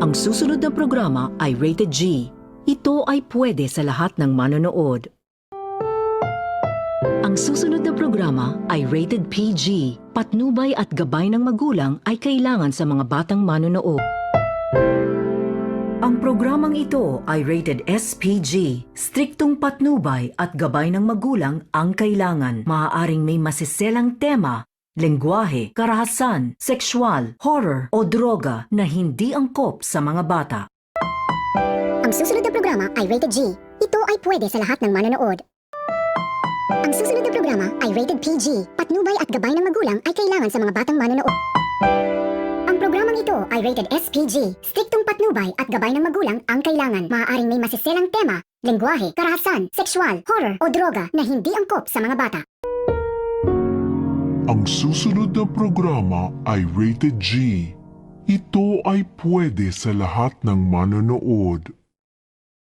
Ang susunod na programa ay Rated G. Ito ay pwede sa lahat ng manonood. Ang susunod na programa ay Rated PG. Patnubay at gabay ng magulang ay kailangan sa mga batang manonood. Ang programang ito ay rated SPG. Striktong patnubay at gabay ng magulang ang kailangan. Maaaring may masiselang tema, lengguwahe, karahasan, sexual, horror o droga na hindi angkop sa mga bata. Ang susunod na programa ay Rated G. Ito ay pwede sa lahat ng manonood. Ang susunod na programa ay Rated PG. Patnubay at gabay ng magulang ay kailangan sa mga batang manonood. Ang programang ito ay rated SPG. Striktong patnubay at gabay ng magulang ang kailangan. Maaaring may masiselang tema, lengguwahe, karahasan, sexual, horror o droga na hindi angkop sa mga bata. Ang susunod na programa ay Rated G. Ito ay pwede sa lahat ng manonood.